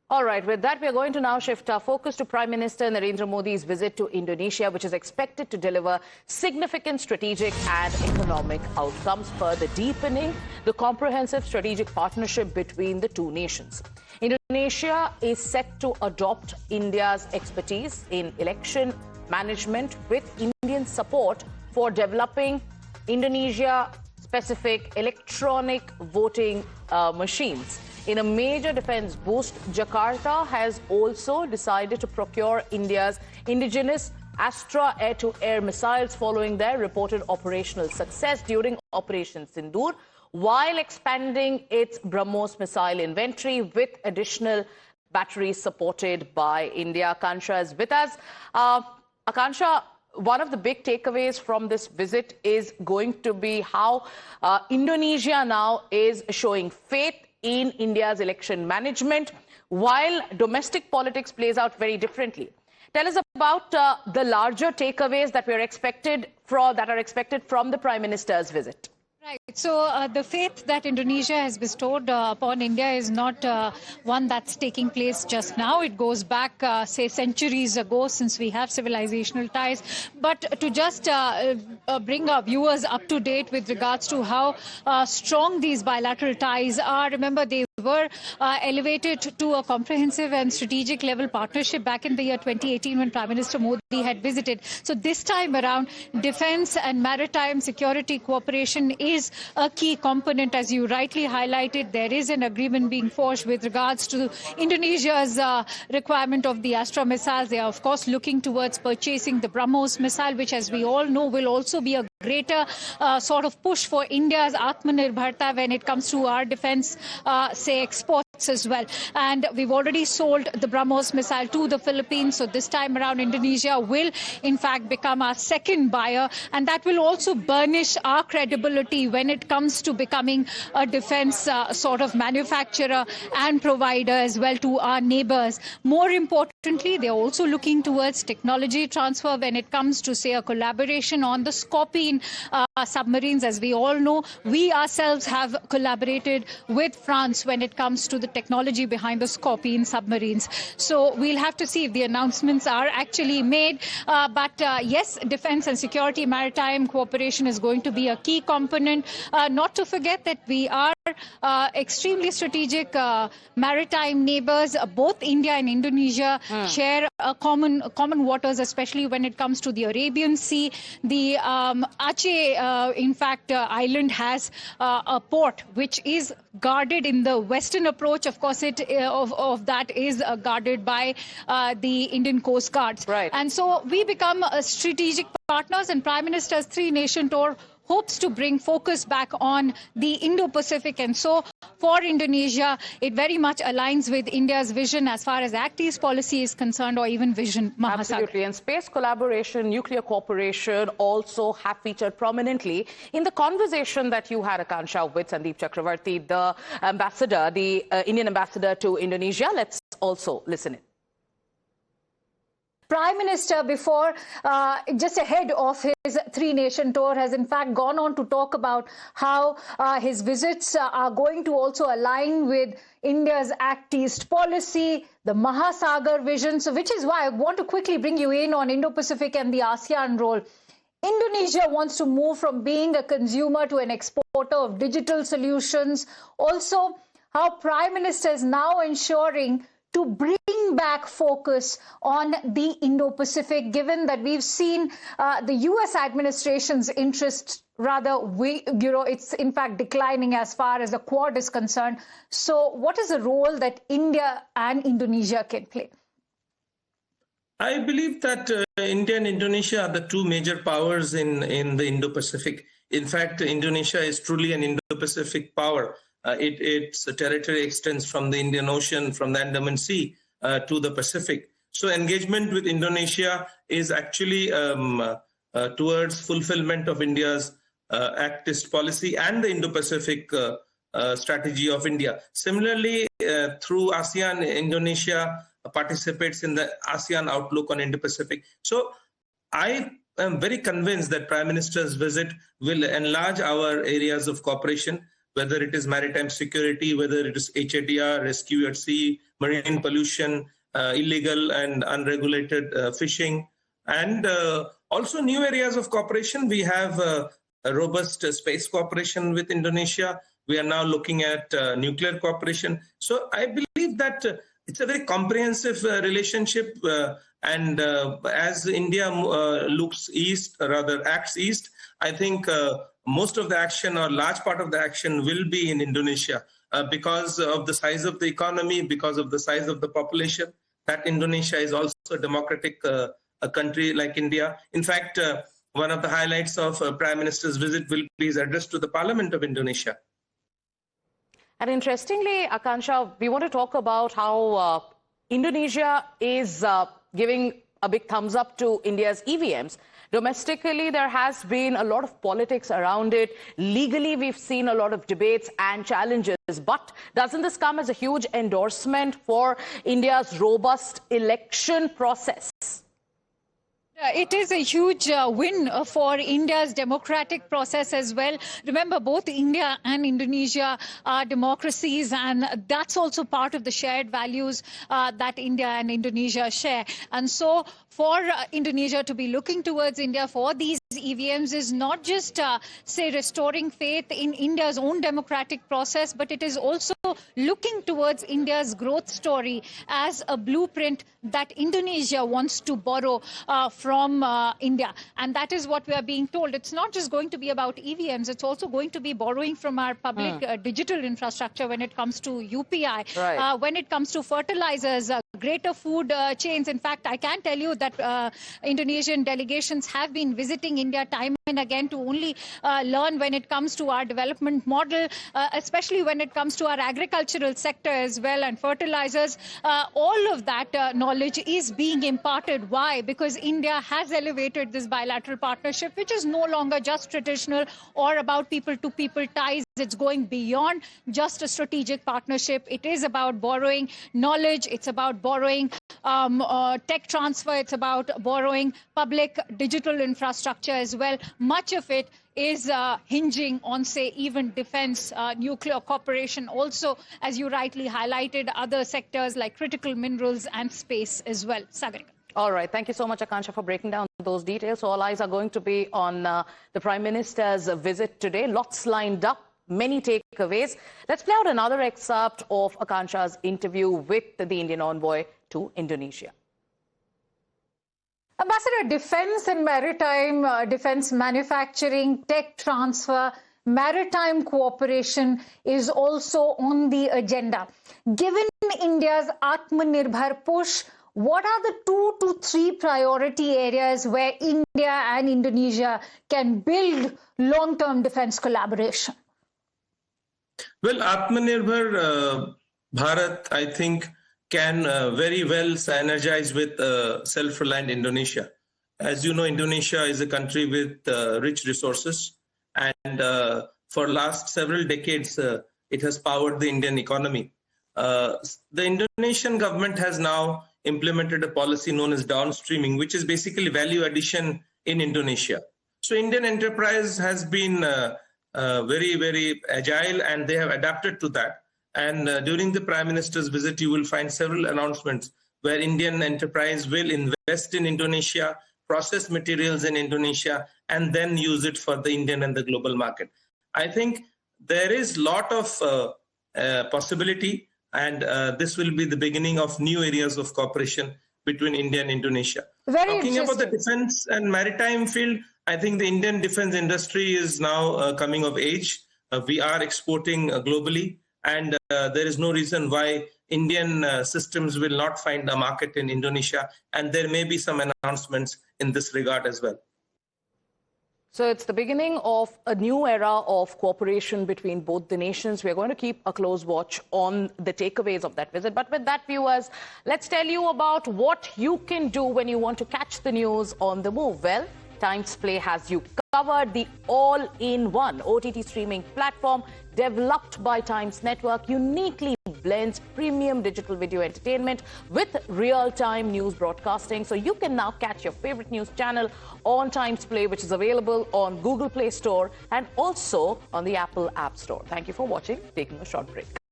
All right, with that, we are going to now shift our focus to Prime Minister Narendra Modi's visit to Indonesia, which is expected to deliver significant strategic and economic outcomes, further deepening the comprehensive strategic partnership between the two nations. Indonesia is set to adopt India's expertise in election management with Indian support for developing Indonesia-specific electronic voting machines. In a major defense boost, Jakarta has also decided to procure India's indigenous Astra air-to-air missiles following their reported operational success during Operation Sindoor, while expanding its BrahMos missile inventory with additional batteries supported by India. Akansha is with us. Akansha, one of the big takeaways from this visit is going to be how Indonesia now is showing faith in India's election management, while domestic politics plays out very differently. Tell us about the larger takeaways that are expected from the Prime Minister's visit. Right. So the faith that Indonesia has bestowed upon India is not one that's taking place just now. It goes back, say, centuries ago, since we have civilizational ties. But to just bring our viewers up to date with regards to how strong these bilateral ties are, remember they were elevated to a comprehensive and strategic level partnership back in the year 2018 when Prime Minister Modi had visited. So this time around, defense and maritime security cooperation is a key component. As you rightly highlighted, there is an agreement being forged with regards to Indonesia's requirement of the Astra missiles. They are, of course, looking towards purchasing the BrahMos missile, which, as we all know, will also be a greater sort of push for India's Atmanirbharta when it comes to our defense, say, exports as well. And we've already sold the BrahMos missile to the Philippines. So this time around, Indonesia will, in fact, become our second buyer. And that will also burnish our credibility when it comes to becoming a defense sort of manufacturer and provider as well to our neighbors. More importantly, they're also looking towards technology transfer when it comes to, say, a collaboration on the Scorpion submarines. As we all know, we ourselves have collaborated with France when it comes to the technology behind the Scorpion submarines. So we'll have to see if the announcements are actually made. But yes, defense and security maritime cooperation is going to be a key component. Not to forget that we are extremely strategic maritime neighbors. Both India and Indonesia share common waters, especially when it comes to the Arabian Sea. The Aceh, in fact, island has a port which is guarded in the western approach. Of course, of that is guarded by the Indian Coast Guards. Right. And so we become strategic partners, and Prime Minister's three-nation tour hopes to bring focus back on the Indo-Pacific. And so for Indonesia, it very much aligns with India's vision as far as Act East policy is concerned, or even Vision Mahasagar. Absolutely. And space collaboration, nuclear cooperation also have featured prominently in the conversation that you had, Akansha, with Sandeep Chakravarti, the ambassador, the Indian ambassador to Indonesia. Let's also listen in. Prime Minister, before, just ahead of his three-nation tour, has in fact gone on to talk about how his visits are going to also align with India's Act East policy, the Mahasagar vision. So which is why I want to quickly bring you in on Indo-Pacific and the ASEAN role. Indonesia wants to move from being a consumer to an exporter of digital solutions. Also, how Prime Minister is now ensuring to bring back focus on the Indo-Pacific, given that we've seen the U.S. administration's interest it's in fact declining as far as the Quad is concerned. So what is the role that India and Indonesia can play? I believe that India and Indonesia are the two major powers in the Indo-Pacific. In fact, Indonesia is truly an Indo-Pacific power. Its territory extends from the Indian Ocean, from the Andaman Sea to the Pacific. So engagement with Indonesia is actually towards fulfillment of India's Act East policy and the Indo-Pacific strategy of India. Similarly, through ASEAN, Indonesia participates in the ASEAN outlook on Indo-Pacific. So I am very convinced that Prime Minister's visit will enlarge our areas of cooperation. whether it is maritime security, whether it is HADR, rescue at sea, marine pollution, illegal and unregulated fishing, and also new areas of cooperation. We have a robust space cooperation with Indonesia. We are now looking at nuclear cooperation. So I believe that it's a very comprehensive relationship. And as India looks east, or rather acts east, I think most of the action or large part of the action will be in Indonesia because of the size of the economy, because of the size of the population, that Indonesia is also a democratic a country like India. In fact, one of the highlights of Prime Minister's visit will be his address to the Parliament of Indonesia. And interestingly, Akansha, we want to talk about how Indonesia is giving a big thumbs up to India's EVMs. Domestically, there has been a lot of politics around it. Legally, we've seen a lot of debates and challenges. But doesn't this come as a huge endorsement for India's robust election process? It is a huge win for India's democratic process as well. Remember, both India and Indonesia are democracies, and that's also part of the shared values that India and Indonesia share. And so for Indonesia to be looking towards India for these EVMs is not just, say, restoring faith in India's own democratic process, but it is also looking towards India's growth story as a blueprint that Indonesia wants to borrow from India. And that is what we are being told. It's not just going to be about EVMs, it's also going to be borrowing from our public digital infrastructure when it comes to UPI, right. When it comes to fertilizers, greater food chains. In fact, I can tell you that Indonesian delegations have been visiting India time and again to only learn when it comes to our development model, especially when it comes to our agricultural sector as well and fertilizers. All of that knowledge is being imparted. Why? Because India has elevated this bilateral partnership, which is no longer just traditional or about people-to-people ties. It's going beyond just a strategic partnership. It is about borrowing knowledge. It's about borrowing tech transfer. It's about borrowing public digital infrastructure as well. Much of it is hinging on, say, even defense, nuclear cooperation. Also, as you rightly highlighted, other sectors like critical minerals and space as well. Sagarika. All right. Thank you so much, Akansha, for breaking down those details. So all eyes are going to be on the Prime Minister's visit today. Lots lined up. Many takeaways. Let's play out another excerpt of Akansha's interview with the Indian envoy to Indonesia. Ambassador, defense and maritime, defense manufacturing, tech transfer, maritime cooperation is also on the agenda. Given India's Atmanirbhar push, what are the 2 to 3 priority areas where India and Indonesia can build long-term defense collaboration? Well, Atmanirbhar Bharat, I think, can very well synergize with self-reliant Indonesia. As you know, Indonesia is a country with rich resources, and for last several decades, it has powered the Indian economy. The Indonesian government has now implemented a policy known as downstreaming, which is basically value addition in Indonesia. So Indian enterprise has been very, very agile, and they have adapted to that. And during the Prime Minister's visit, you will find several announcements where Indian enterprise will invest in Indonesia, process materials in Indonesia, and then use it for the Indian and the global market. I think there is a lot of possibility, and this will be the beginning of new areas of cooperation between India and Indonesia. Talking about the defense and maritime field, I think the Indian defense industry is now coming of age. We are exporting globally, and there is no reason why Indian systems will not find a market in Indonesia, and there may be some announcements in this regard as well. So it's the beginning of a new era of cooperation between both the nations. We're going to keep a close watch on the takeaways of that visit. But with that, viewers, let's tell you about what you can do when you want to catch the news on the move. Well, Times Play has you covered, the all-in-one OTT streaming platform developed by Times Network, uniquely blends premium digital video entertainment with real-time news broadcasting. So you can now catch your favorite news channel on Times Play, which is available on Google Play Store and also on the Apple App Store. Thank you for watching. Taking a short break.